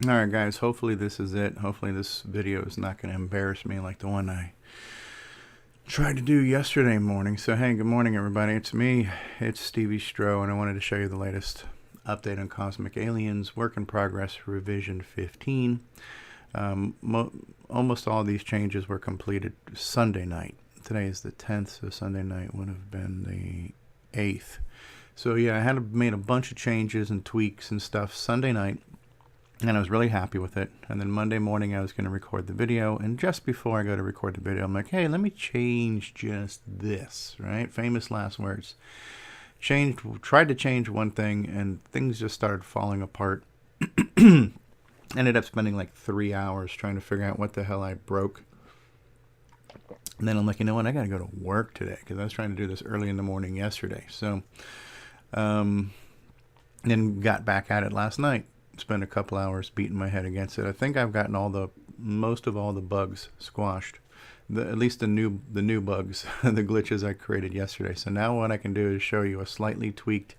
Alright guys, hopefully this is it. Hopefully this video is not going to embarrass me like the one I tried to do yesterday morning. So hey, good morning everybody. It's me, it's Stevie Stroh, and I wanted to show you the latest update on Cosmic Aliens, work in progress, revision 15. Almost all these changes were completed Sunday night. Today is the 10th, so Sunday night would have been the 8th. So yeah, I had made a bunch of changes and tweaks and stuff Sunday night, and I was really happy with it. And then Monday morning I was going to record the video, and just before I go to record the video, I'm like, hey, let me change just this, right? Famous last words. Tried to change one thing, and things just started falling apart. Ended up spending like 3 hours trying to figure out what the hell I broke. And then I'm like, you know what, I gotta go to work today, because I was trying to do this early in the morning yesterday. So then got back at it last night. Spent a couple hours beating my head against it. I think I've gotten most of all the bugs squashed, at least the new bugs, the glitches I created yesterday. So now what I can do is show you a slightly tweaked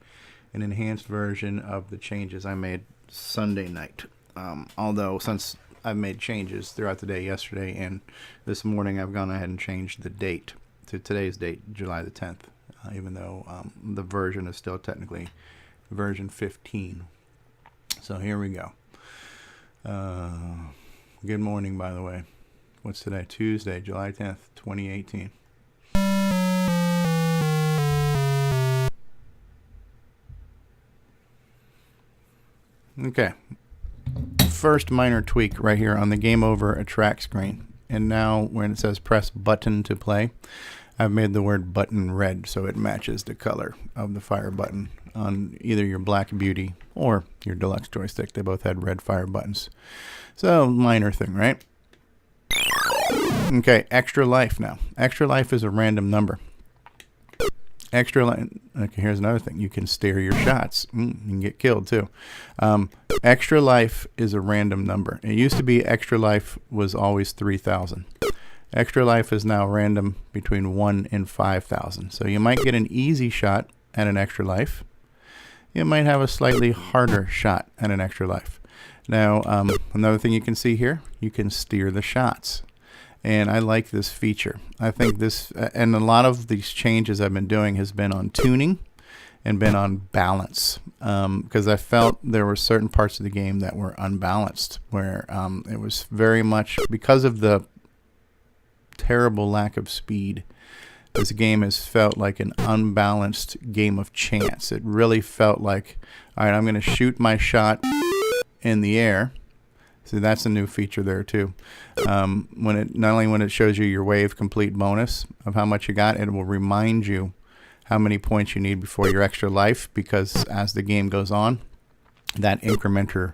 and enhanced version of the changes I made Sunday night. Although since I've made changes throughout the day yesterday and this morning, I've gone ahead and changed the date to today's date, July the 10th, even though the version is still technically version 15. So here we go. Good morning, by the way. What's today? Tuesday, July 10th, 2018. Okay. First minor tweak right here on the game over attract screen. And now when it says press button to play, I've made the word button red so it matches the color of the fire button on either your Black Beauty or your deluxe joystick. They both had red fire buttons. So minor thing, right? Okay, extra life now. Extra life is a random number. Extra life. Okay, here's another thing. You can steer your shots. You can get killed too. Extra life is a random number. It used to be extra life was always 3,000. Extra life is now random between 1 and 5,000. So you might get an easy shot at an extra life. You might have a slightly harder shot at an extra life. Now, another thing you can see here, you can steer the shots. And I like this feature. I think this, and a lot of these changes I've been doing has been on tuning and been on balance. Because I felt there were certain parts of the game that were unbalanced, where it was very much, because of the terrible lack of speed, this game has felt like an unbalanced game of chance. It really felt like, all right, I'm going to shoot my shot in the air. So that's a new feature there too. Not only when it shows you your wave complete bonus of how much you got, it will remind you how many points you need before your extra life, because as the game goes on, that incrementer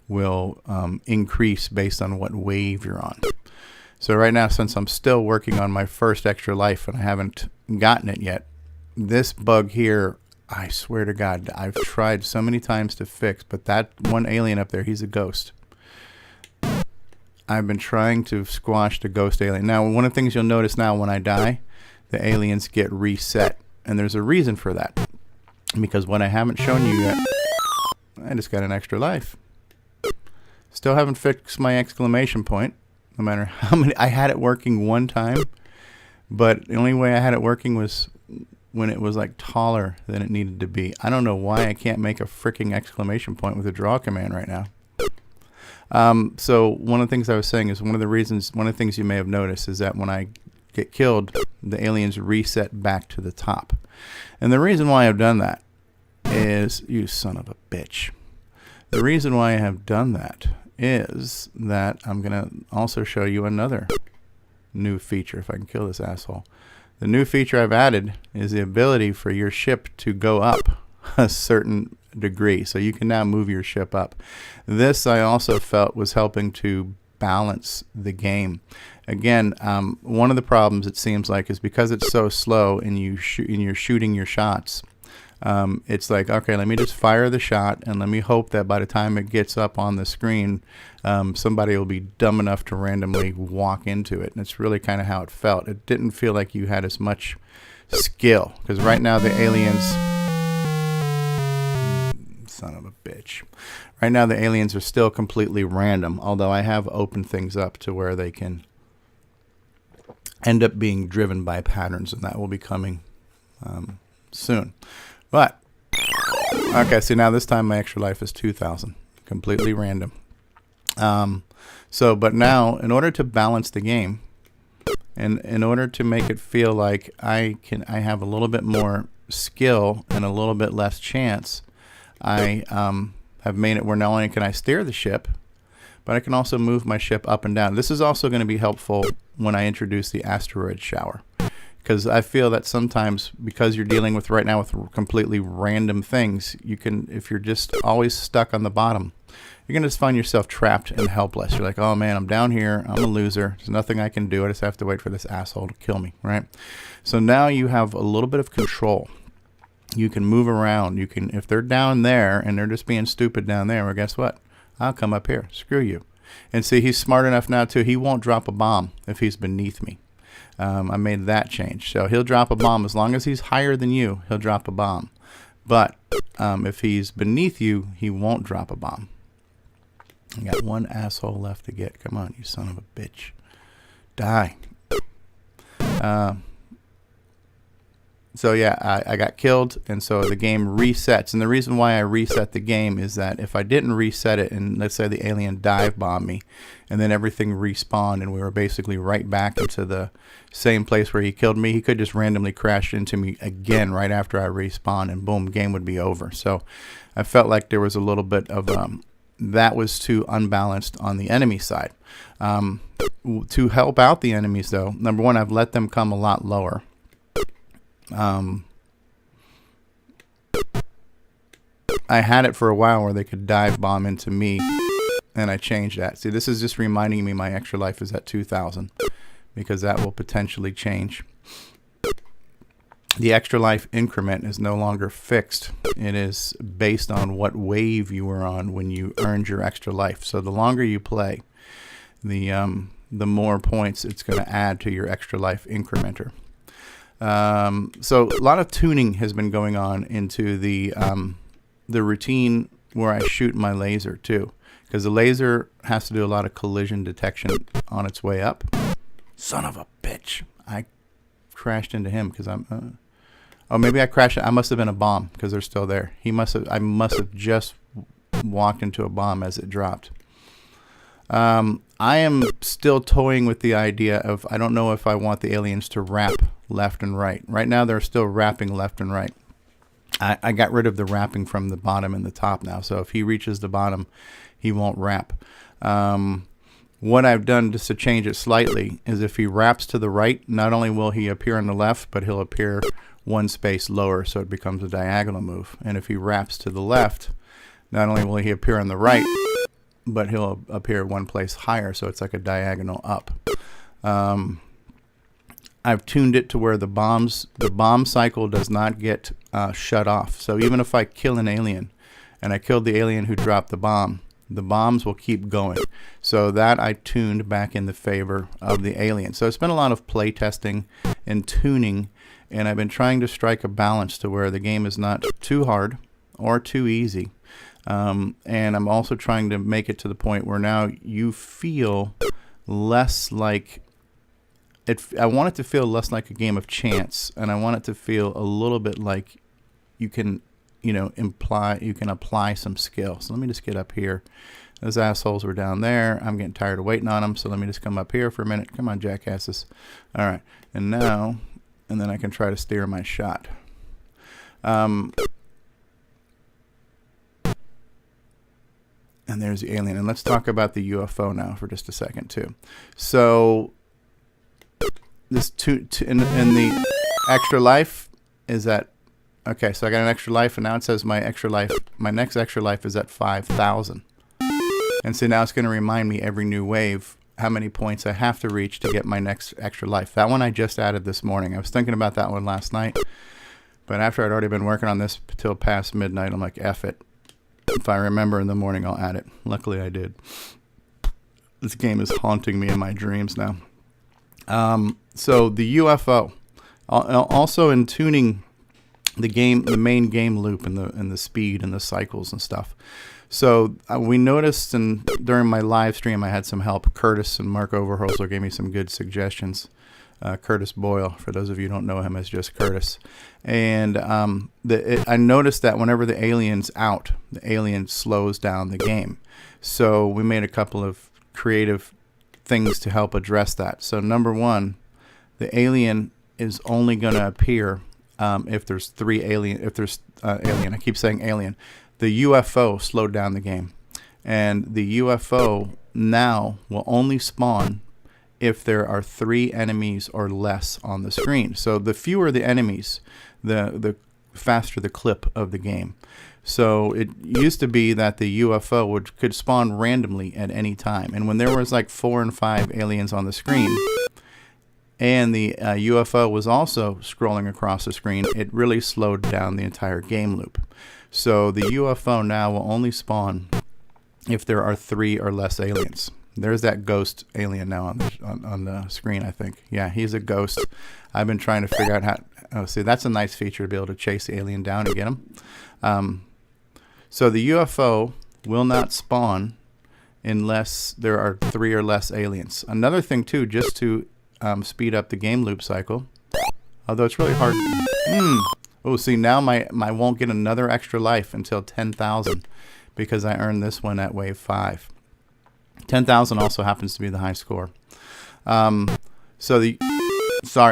will increase based on what wave you're on. So right now, since I'm still working on my first extra life and I haven't gotten it yet, this bug here, I swear to God, I've tried so many times to fix, but that one alien up there, he's a ghost. I've been trying to squash the ghost alien. Now, one of the things you'll notice now when I die, the aliens get reset. And there's a reason for that. Because what I haven't shown you yet, I just got an extra life. Still haven't fixed my exclamation point. No matter how many, I had it working one time, but the only way I had it working was when it was like taller than it needed to be. I don't know why I can't make a freaking exclamation point with a draw command right now. So one of the things I was saying is one of the things you may have noticed is that when I get killed, the aliens reset back to the top. And the reason why I've done that is, you son of a bitch. The reason why I have done that is that I'm going to also show you another new feature, if I can kill this asshole. The new feature I've added is the ability for your ship to go up a certain degree. So you can now move your ship up. This I also felt was helping to balance the game. Again, one of the problems it seems like is because it's so slow and you're shooting your shots, it's like, okay, let me just fire the shot and let me hope that by the time it gets up on the screen, somebody will be dumb enough to randomly walk into it. And it's really kind of how it felt. It didn't feel like you had as much skill, because right now the aliens, son of a bitch. Right now, the aliens are still completely random, although I have opened things up to where they can end up being driven by patterns, and that will be coming soon. But, okay, so now this time my extra life is 2,000. Completely random. But now, in order to balance the game, and in order to make it feel like I have a little bit more skill and a little bit less chance, I have made it where not only can I steer the ship, but I can also move my ship up and down. This is also going to be helpful when I introduce the asteroid shower, because I feel that sometimes, because you're dealing with right now with completely random things, you can, if you're just always stuck on the bottom, you're going to just find yourself trapped and helpless. You're like, oh man, I'm down here, I'm a loser, there's nothing I can do, I just have to wait for this asshole to kill me, right? So now you have a little bit of control. You can move around. You can, if they're down there and they're just being stupid down there, well, guess what? I'll come up here. Screw you. And see, he's smart enough now, too. He won't drop a bomb if he's beneath me. I made that change. So he'll drop a bomb. As long as he's higher than you, he'll drop a bomb. But if he's beneath you, he won't drop a bomb. I got one asshole left to get. Come on, you son of a bitch. Die. So yeah, I got killed, and so the game resets. And the reason why I reset the game is that if I didn't reset it, and let's say the alien dive bombed me, and then everything respawned, and we were basically right back into the same place where he killed me, he could just randomly crash into me again right after I respawn, and boom, game would be over. So I felt like there was a little bit of that was too unbalanced on the enemy side. To help out the enemies, though, number one, I've let them come a lot lower. I had it for a while where they could dive bomb into me, and I changed that. See, this is just reminding me my extra life is at 2,000, because that will potentially change. The extra life increment is no longer fixed. It is based on what wave you were on when you earned your extra life. So the longer you play, the more points it's going to add to your extra life incrementer. So a lot of tuning has been going on into the routine where I shoot my laser too, because the laser has to do a lot of collision detection on its way up. Son of a bitch! I crashed into him because I'm. Oh, maybe I crashed. I must have been a bomb because they're still there. I must have just walked into a bomb as it dropped. I am still toying with the idea of, I don't know if I want the aliens to wrap left and right. Right now they're still wrapping left and right. I got rid of the wrapping from the bottom and the top now. So if he reaches the bottom, he won't wrap. What I've done just to change it slightly is if he wraps to the right, not only will he appear on the left, but he'll appear one space lower, so it becomes a diagonal move. And if he wraps to the left, not only will he appear on the right, but he'll appear one place higher, so it's like a diagonal up. I've tuned it to where the bomb cycle does not get shut off. So even if I kill an alien, and I killed the alien who dropped the bombs will keep going. So that I tuned back in the favor of the alien. So it's been a lot of play testing and tuning, and I've been trying to strike a balance to where the game is not too hard or too easy. And I'm also trying to make it to the point where now you feel less like it. I want it to feel less like a game of chance, and I want it to feel a little bit like you can, apply some skill. So let me just get up here. Those assholes were down there. I'm getting tired of waiting on them, so let me just come up here for a minute. Come on, jackasses. All right, and then I can try to steer my shot. And there's the alien. And let's talk about the UFO now for just a second, too. So this in the extra life is at, okay, so I got an extra life, and now it says my next extra life is at 5,000. And so now it's going to remind me every new wave how many points I have to reach to get my next extra life. That one I just added this morning. I was thinking about that one last night, but after I'd already been working on this till past midnight, I'm like, F it. If I remember in the morning, I'll add it. Luckily, I did. This game is haunting me in my dreams now. So the UFO. Also in tuning the main game loop and the speed and the cycles and stuff. So we noticed, and during my live stream, I had some help. Curtis and Mark Overholzer gave me some good suggestions. Curtis Boyle, for those of you who don't know him, as just Curtis. And I noticed that whenever the alien's out, the alien slows down the game. So we made a couple of creative things to help address that. So number one, the alien is only going to appear if there's three alien. If there's alien, I keep saying alien. The UFO slowed down the game, and the UFO now will only spawn if there are 3 enemies or less on the screen. So the fewer the enemies, the faster the clip of the game. So it used to be that the UFO could spawn randomly at any time, and when there was like 4 and 5 aliens on the screen, and the UFO was also scrolling across the screen, it really slowed down the entire game loop. So the UFO now will only spawn if there are 3 or less aliens. There's that ghost alien now on the screen, I think. Yeah, he's a ghost. I've been trying to figure out how... Oh, see, that's a nice feature to be able to chase the alien down and get him. So the UFO will not spawn unless there are 3 or less aliens. Another thing, too, just to speed up the game loop cycle, although it's really hard... Oh, see, now my won't get another extra life until 10,000 because I earned this one at wave 5. 10,000 also happens to be the high score. Sorry,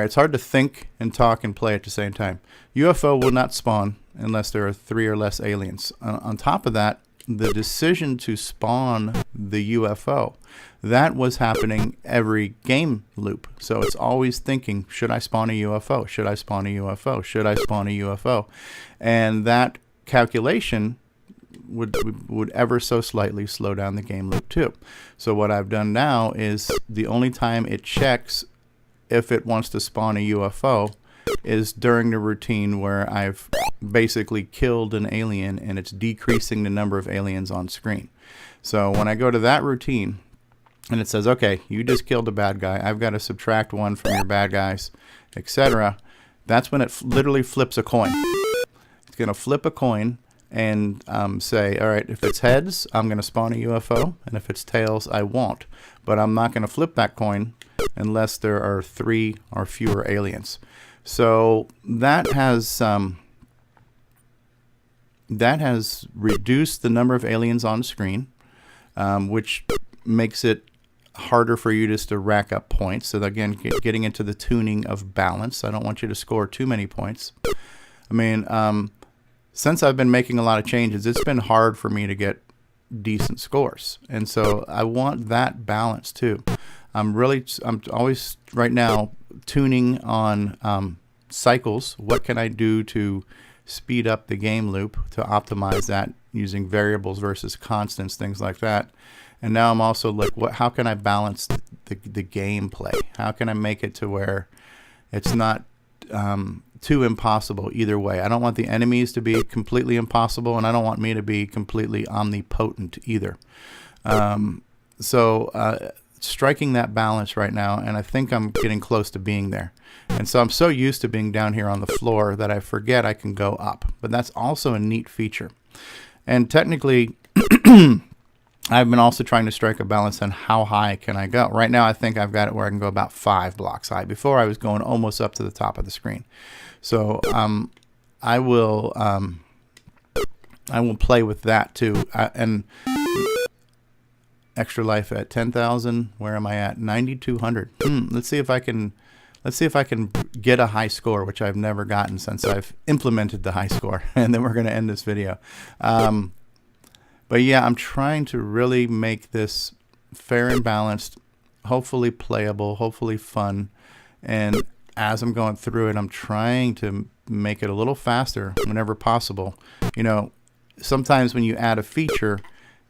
it's hard to think and talk and play at the same time. UFO will not spawn unless there are 3 or less aliens. On top of that, the decision to spawn the UFO, that was happening every game loop. So it's always thinking, should I spawn a UFO? Should I spawn a UFO? Should I spawn a UFO? And that calculation would ever so slightly slow down the game loop too. So what I've done now is the only time it checks if it wants to spawn a UFO is during the routine where I've basically killed an alien and it's decreasing the number of aliens on screen. So when I go to that routine and it says, okay, you just killed a bad guy, I've got to subtract 1 from your bad guys, etc., that's when it literally flips a coin. It's going to flip a coin and say, all right, if it's heads, I'm going to spawn a UFO, and if it's tails, I won't. But I'm not going to flip that coin unless there are 3 or fewer aliens. So that has reduced the number of aliens on screen, which makes it harder for you just to rack up points. So again, getting into the tuning of balance. I don't want you to score too many points. I mean, since I've been making a lot of changes, it's been hard for me to get decent scores. And so I want that balance too. I'm always right now tuning on cycles. What can I do to speed up the game loop to optimize that using variables versus constants, things like that. And now I'm also like, how can I balance the gameplay? How can I make it to where it's not too impossible either way? I don't want the enemies to be completely impossible, and I don't want me to be completely omnipotent either. So striking that balance right now, and I think I'm getting close to being there. And so I'm so used to being down here on the floor that I forget I can go up. But that's also a neat feature. And technically, I've been also trying to strike a balance on how high can I go. Right now, I think I've got it where I can go about 5 blocks high. Before, I was going almost up to the top of the screen. So I will play with that too. And extra life at 10,000. Where am I at? 9,200. Let's see if I can get a high score, which I've never gotten since I've implemented the high score. And then we're going to end this video. But yeah, I'm trying to really make this fair and balanced, hopefully playable, hopefully fun. And as I'm going through it, I'm trying to make it a little faster whenever possible. You know, sometimes when you add a feature,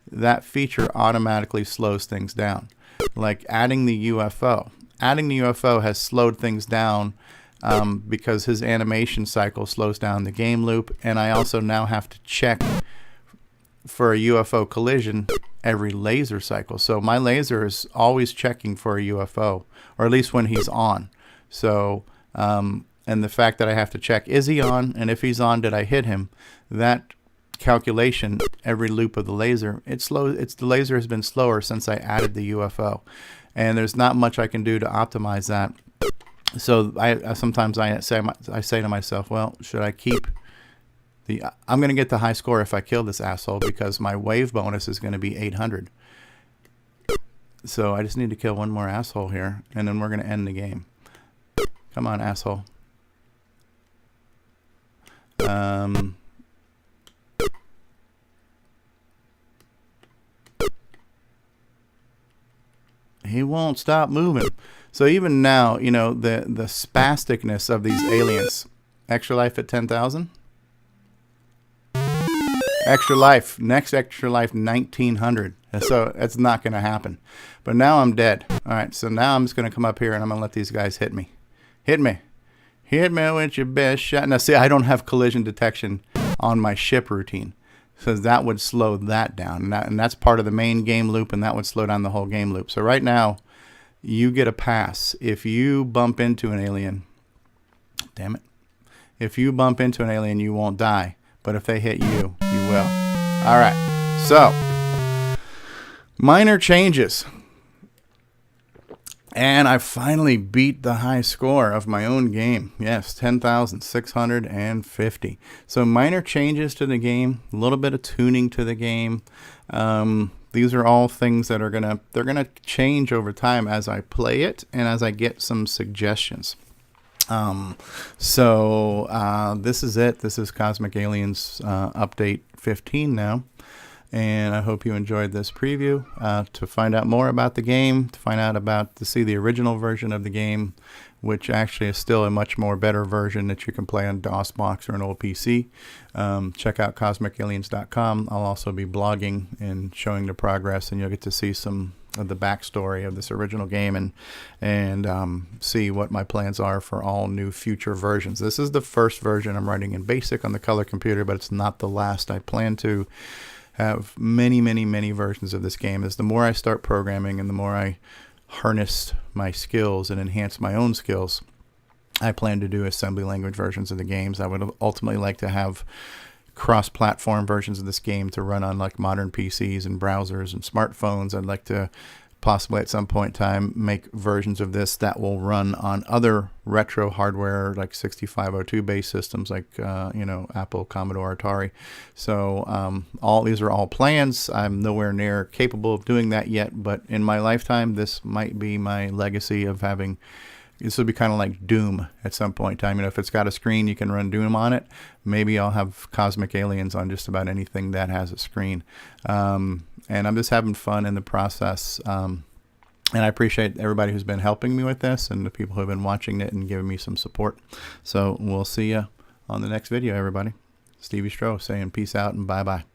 that feature automatically slows things down. Like adding the UFO. Adding the UFO has slowed things down because his animation cycle slows down the game loop. And I also now have to check for a UFO collision every laser cycle. So my laser is always checking for a UFO, or at least when he's on. So, and and the fact that I have to check, is he on? And if he's on, did I hit him? That calculation, every loop of the laser, the laser has been slower since I added the UFO. And there's not much I can do to optimize that. So sometimes I say to myself, well, should I keep I'm going to get the high score if I kill this asshole, because my wave bonus is going to be 800. So I just need to kill one more asshole here, and then we're going to end the game. Come on, asshole. He won't stop moving. So even now, you know, the spasticness of these aliens. Extra life at 10,000. Extra life. Next extra life, 1,900. So it's not going to happen. But now I'm dead. All right, so now I'm just going to come up here and I'm going to let these guys hit me. Hit me. Hit me with your best shot. Now, see, I don't have collision detection on my ship routine. So that would slow that down. And that's part of the main game loop, and that would slow down the whole game loop. So right now, you get a pass. If you bump into an alien, damn it. If you bump into an alien, you won't die. But if they hit you, you will. All right. So, minor changes. And I finally beat the high score of my own game. Yes, 10,650. So minor changes to the game, a little bit of tuning to the game. These are all things that are they're gonna change over time as I play it and as I get some suggestions. This is it. This is Cosmic Aliens update 15 now. And I hope you enjoyed this preview. To find out more about the game, to see the original version of the game, which actually is still a much more better version that you can play on DOSBox or an old PC, check out CosmicAliens.com. I'll also be blogging and showing the progress, and you'll get to see some of the backstory of this original game and see what my plans are for all new future versions. This is the first version I'm writing in BASIC on the color computer, but it's not the last. I plan to have many, many, many versions of this game. As the more I start programming and the more I harness my skills and enhance my own skills, I plan to do assembly language versions of the games. I would ultimately like to have cross-platform versions of this game to run on like modern PCs and browsers and smartphones. I'd like to possibly at some point in time make versions of this that will run on other retro hardware like 6502 based systems like Apple, Commodore, Atari. So all these are all plans. I'm nowhere near capable of doing that yet, but in my lifetime this might be my legacy of having. This would be kind of like Doom at some point in time. If it's got a screen, you can run Doom on it. Maybe I'll have Cosmic Aliens on just about anything that has a screen. And I'm just having fun in the process. And I appreciate everybody who's been helping me with this and the people who have been watching it and giving me some support. So we'll see you on the next video, everybody. Stevie Stroh saying peace out and bye-bye.